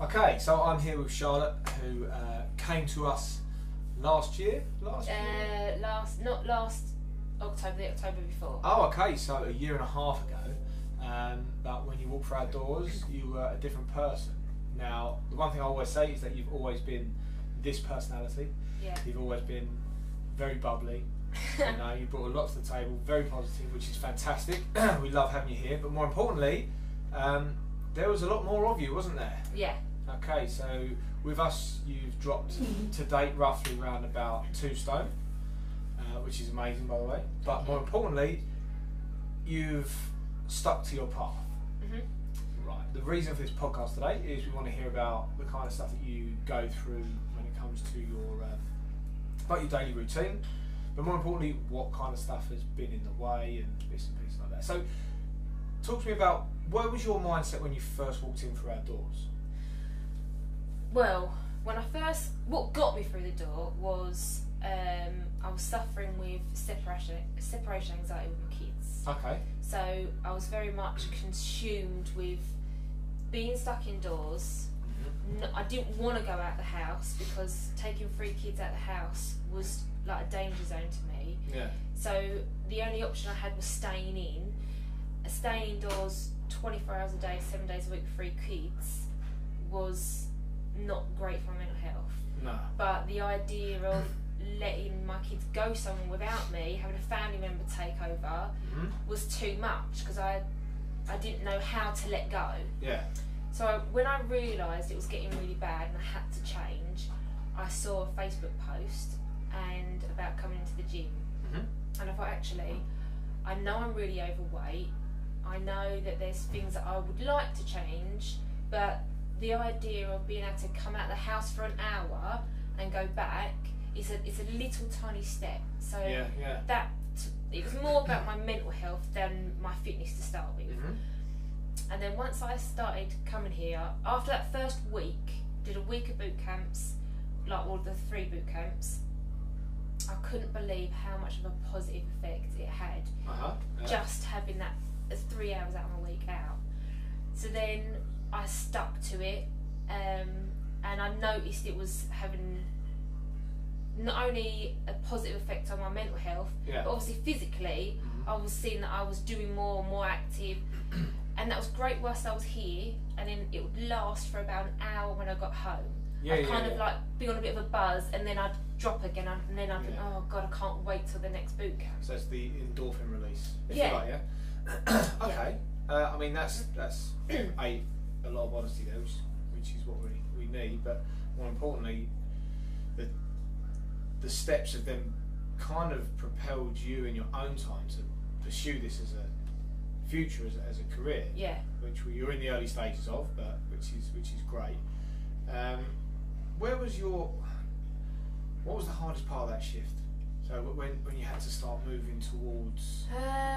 Okay, so I'm here with Charlotte, who came to us last year. Not last October, the October before. Oh, okay, so a year and a half ago. But when you walked through our doors, you were a different person. Now, the one thing I always say is that you've always been this personality. Yeah. You've always been very bubbly. You know, you brought a lot to the table, very positive, which is fantastic. We love having you here. But more importantly, there was a lot more of you, wasn't there? Yeah. Okay, so with us, you've dropped to date roughly around about 2 stone, which is amazing, by the way. But more importantly, you've stuck to your path. Right. The reason for this podcast today is we want to hear about the kind of stuff that you go through when it comes to your about your daily routine, but more importantly, what kind of stuff has been in the way and bits and pieces like that. So, talk to me about where was your mindset when you first walked in through our doors? Well, what got me through the door was I was suffering with separation anxiety with my kids. Okay. So I was very much consumed with being stuck indoors. I didn't want to go out the house because taking 3 kids out the house was like a danger zone to me. Yeah. So the only option I had was staying in. Staying indoors 24 hours a day, 7 days a week with 3 kids was not great for my mental health. No. But the idea of letting my kids go somewhere without me, having a family member take over, was too much because I didn't know how to let go. Yeah. So when I realised it was getting really bad and I had to change, I saw a Facebook post and about coming into the gym. And I thought, actually, I know I'm really overweight. I know that there's things that I would like to change, but the idea of being able to come out of the house for an hour and go back is a little tiny step. So that it was more about my mental health than my fitness to start with. And then once I started coming here, after that first week, did a week of boot camps, like all the 3 boot camps, I couldn't believe how much of a positive effect it had. Just having that 3 hours out of my week out. So then I stuck to it, and I noticed it was having not only a positive effect on my mental health, but obviously physically, I was seeing that I was doing more and more active, and that was great whilst I was here, and then it would last for about an hour when I got home. I'd kind of like be on a bit of a buzz, and then I'd drop again, and then I'd think, oh God, I can't wait till the next boot camp. So it's the endorphin release, if you like, yeah? Okay. I mean, that's a lot of honesty there, which is what we need, but more importantly, the steps have then kind of propelled you in your own time to pursue this as a future, as a career, which you're in the early stages of, but which is great. What was the hardest part of that shift? So when you had to start moving towards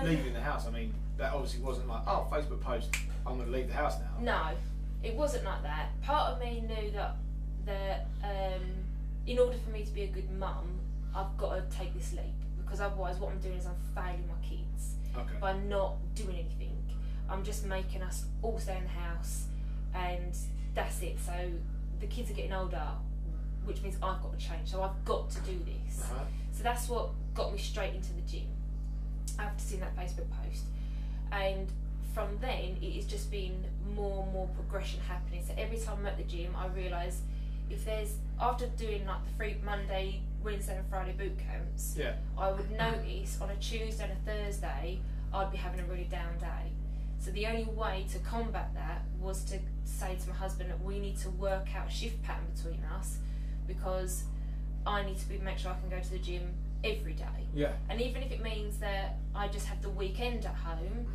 leaving the house, I mean, that obviously wasn't like, oh, Facebook post, I'm going to leave the house now. No, it wasn't like that. Part of me knew that in order for me to be a good mum, I've got to take this leap, because otherwise what I'm doing is I'm failing my kids by not doing anything. I'm just making us all stay in the house, and that's it. So the kids are getting older, which means I've got to change. So I've got to do this. So that's what got me straight into the gym after seeing that Facebook post. And from then, it has just been more and more progression happening. So every time I'm at the gym, I realise after doing like the 3 Monday, Wednesday and Friday boot camps, I would notice on a Tuesday and a Thursday, I'd be having a really down day. So the only way to combat that was to say to my husband that we need to work out a shift pattern between us, because I need to make sure I can go to the gym every day. And even if it means that I just have the weekend at home,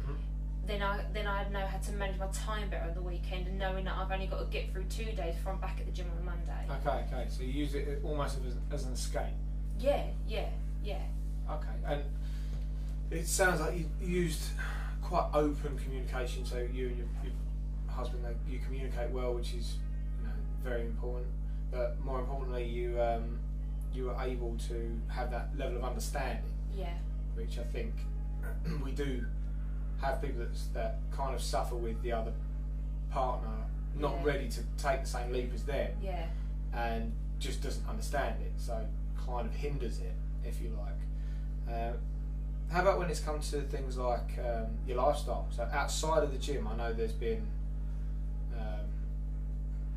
then I know how to manage my time better on the weekend, and knowing that I've only got to get through 2 days before I'm back at the gym on a Monday. Okay. So you use it almost as an escape. Yeah. Okay. And it sounds like you used quite open communication. So you and your husband, you communicate well, which is very important. But more importantly, you were able to have that level of understanding. Which I think we do have people that kind of suffer with the other partner not ready to take the same leap as them, Yeah. and just doesn't understand it, so kind of hinders it, if you like. How about when it's come to things like your lifestyle? So outside of the gym, I know there's been,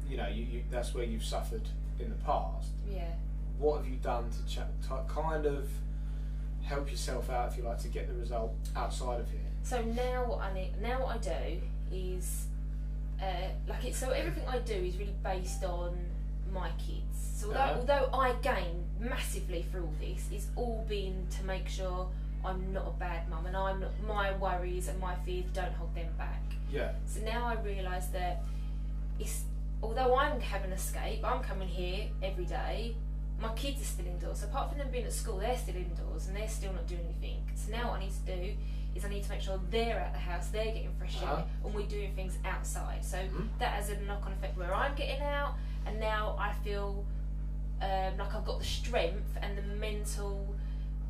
you that's where you've suffered in the past. Yeah. What have you done to kind of help yourself out, if you like, to get the result outside of here? So now what I do is so everything I do is really based on my kids. So although I gain massively through all this, it's all been to make sure I'm not a bad mum, and my worries and my fears don't hold them back. Yeah. So now I realise that although I'm having an escape, I'm coming here every day. My kids are still indoors. So apart from them being at school, they're still indoors and they're still not doing anything. So now what I need to do is I need to make sure they're out the house, they're getting fresh air, and we're doing things outside. So that has a knock-on effect where I'm getting out, and now I feel like I've got the strength and the mental,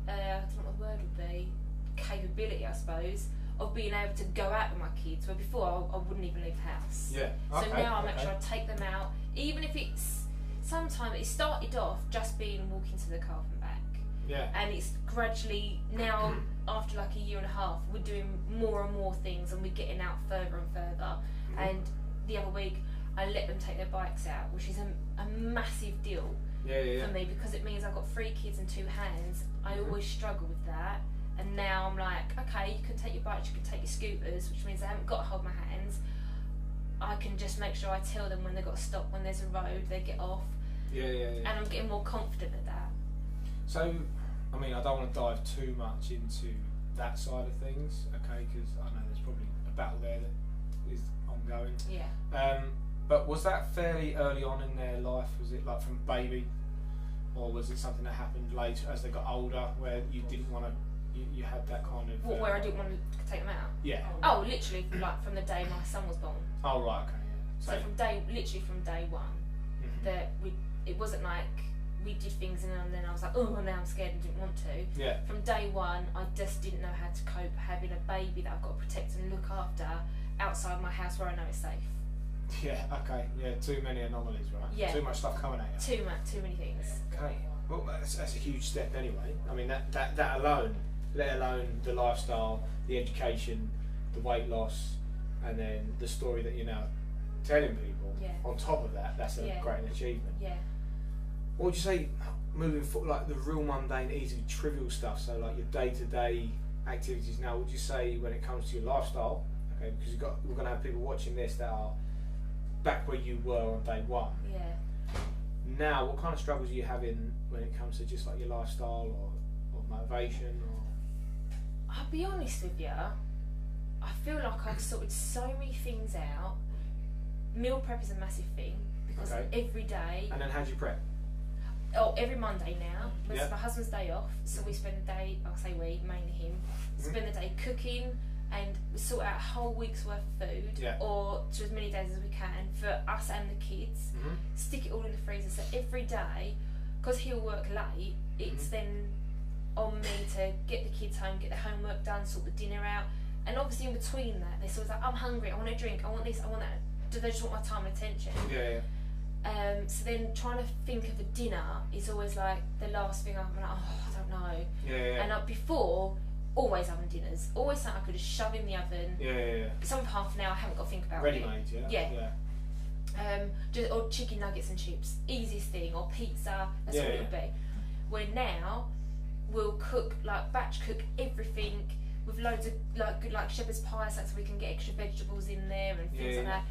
I don't know what the word would be, capability, I suppose, of being able to go out with my kids, where before I wouldn't even leave the house. Yeah. So now I make sure I take them out, even if it's, sometimes it started off just being walking to the car and back. Yeah. And it's gradually, now after like a year and a half, we're doing more and more things, and we're getting out further and further. And the other week, I let them take their bikes out, which is a massive deal for me, because it means I've got 3 kids and 2 hands. I always struggle with that. And now I'm like, okay, you can take your bikes, you can take your scooters, which means I haven't got to hold my hands. I can just make sure I tell them when they've got to stop, when there's a road, they get off. And I'm getting more confident at that. So, I mean, I don't want to dive too much into that side of things, okay, because I know there's probably a battle there that is ongoing. Yeah. But was that fairly early on in their life? Was it like from baby? Or was it something that happened later as they got older, where you didn't want to, you had that kind of... Where I didn't want to take them out? Yeah. Oh, literally, like from the day my son was born. Oh, right, okay, yeah. So literally from day one, that it wasn't like we did things and then I was like, oh, now I'm scared and didn't want to. Yeah. From day one, I just didn't know how to cope having a baby that I've got to protect and look after outside my house where I know it's safe. Yeah, okay, yeah, too many anomalies, right? Yeah. Too much stuff coming at you. Too many things. Okay, well, that's a huge step anyway. I mean, that alone, let alone the lifestyle, the education, the weight loss, and then the story that you're now telling people. Yeah. On top of that, that's a great achievement. Yeah. What would you say, moving forward, like the real mundane, easy, trivial stuff, so like your day-to-day activities now, would you say when it comes to your lifestyle, okay, because we're going to have people watching this that are back where you were on day one. Yeah. Now, what kind of struggles are you having when it comes to just like your lifestyle or motivation? Or I'll be honest with you, I feel like I've sorted so many things out. Meal prep is a massive thing, because every day... And then how do you prep? Oh, every Monday now. It's my husband's day off, so we spend the day, I'll say we, mainly him, spend the day cooking and sort out a whole week's worth of food, or to as many days as we can, for us and the kids. Stick it all in the freezer, so every day, because he'll work late, it's then on me to get the kids home, get their homework done, sort the dinner out, and obviously in between that, they're sort of like, I'm hungry, I want a drink, I want this, I want that. Do they just want my time and attention? So then trying to think of a dinner is always like the last thing I'm like, oh, I don't know. And before, always having dinners, always something I could just shove in the oven. Some for half an hour, I haven't got to think about it. Ready-made, or chicken nuggets and chips, easiest thing, or pizza, that's what it would be. Where now, we'll cook, like batch cook everything with loads of good shepherd's pie, so we can get extra vegetables in there and things like that.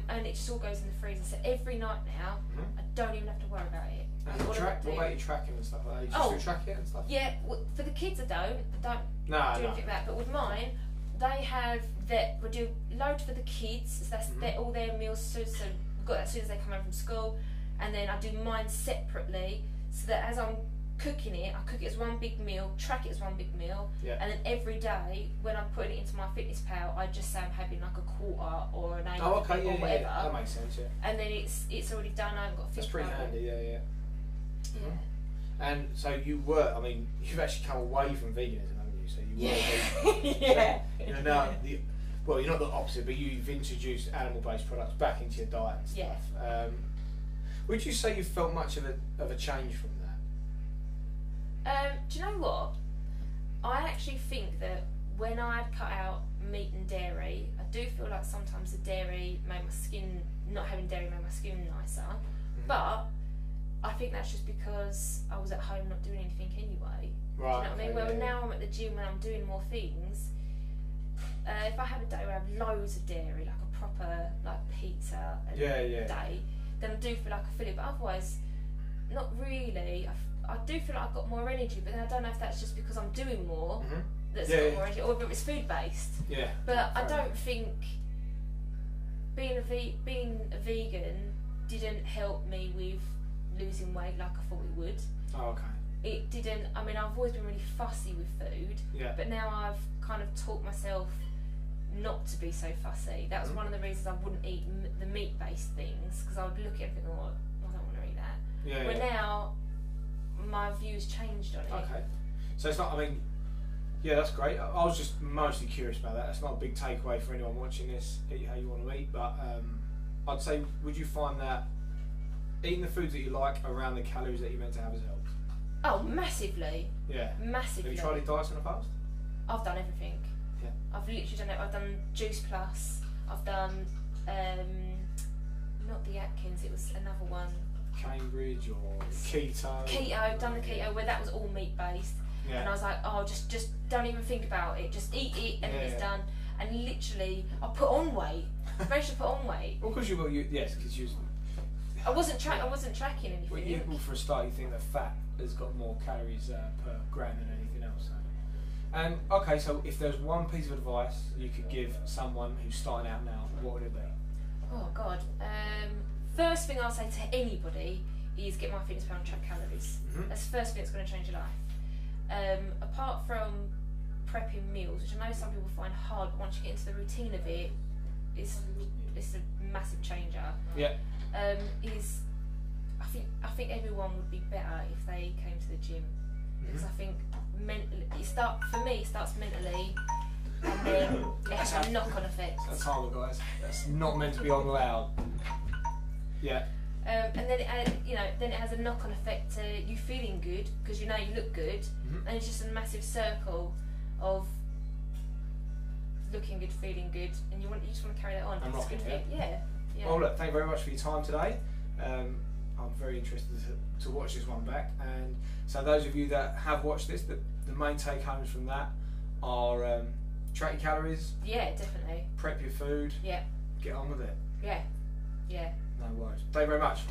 And it just all goes in the freezer. So every night now, I don't even have to worry about it. And what about your tracking and stuff like that? You just track it and stuff? Yeah, for the kids I don't do anything like that. But with mine, they have that, we do load for the kids, so that's all their meals, so we've got that as soon as they come home from school. And then I do mine separately, so that as I'm cooking it, I cook it as one big meal, track it as one big meal, and then every day when I'm putting it into my FitnessPal, I just say I'm having like a quarter or an eighth or whatever. Yeah, that makes sense. And then it's already done. I haven't got to think about it. That's pretty handy. And so you were, I mean, you've actually come away from veganism, haven't you? So you were vegan. So, now well, you're not the opposite, but you've introduced animal-based products back into your diet and stuff. Would you say you felt much of a change from that? Do you know what? I actually think that when I'd cut out meat and dairy, I do feel like sometimes the dairy made my skin, not having dairy made my skin nicer. But I think that's just because I was at home not doing anything anyway. Right. Do you know what I mean? Well, now I'm at the gym and I'm doing more things. If I have a day where I have loads of dairy, like a proper like pizza day, then I do feel like I feel it. But otherwise, not really. I do feel like I've got more energy, but then I don't know if that's just because I'm doing more that's got more energy, or whether it's food based. Yeah. But I don't think being a vegan didn't help me with losing weight like I thought it would. Oh, okay. It didn't. I mean, I've always been really fussy with food, but now I've kind of taught myself not to be so fussy. That was one of the reasons I wouldn't eat the meat-based things, because I would look at it and think, oh, I don't want to eat that. But now my views changed on it. Okay. So it's not, I mean, that's great. I was just mostly curious about that. It's not a big takeaway for anyone watching this, eat how you want to eat, but I'd say, would you find that eating the foods that you like around the calories that you're meant to have has helped? Oh, massively. Yeah. Massively. Have you tried any diets in the past? I've done everything. Yeah. I've literally done it. I've done Juice Plus. I've done not the Atkins. It was another one. Cambridge or keto. Keto. Done the keto where that was all meat based. Yeah. And I was like, oh, just don't even think about it. Just eat it and it's done. And literally, I put on weight. I managed to put on weight. Well, because because you. I wasn't tracking anything. Well, for a start, you think that fat has got more calories per gram than anything else. So. Okay, so if there's one piece of advice you could give someone who's starting out now, what would it be? Oh God. First thing I'll say to anybody is get MyFitnessPal and track calories. That's the first thing that's going to change your life. Apart from prepping meals, which I know some people find hard, but once you get into the routine of it, it's a massive changer. Yeah. I think everyone would be better if they came to the gym, because I think it starts mentally, and then it has a knock-on effect. That's hard, guys. That's not meant to be on loud. Yeah. And then it has a knock-on effect to you feeling good, because you know you look good, and it's just a massive circle of looking good, feeling good, and you just want to carry that on. And rocking, yeah. Well, look, thank you very much for your time today. I'm very interested to watch this one back. And so those of you that have watched this, the main take homes from that are track your calories. Yeah, definitely. Prep your food. Yeah. Get on with it. Yeah. No worries. Thank you very much.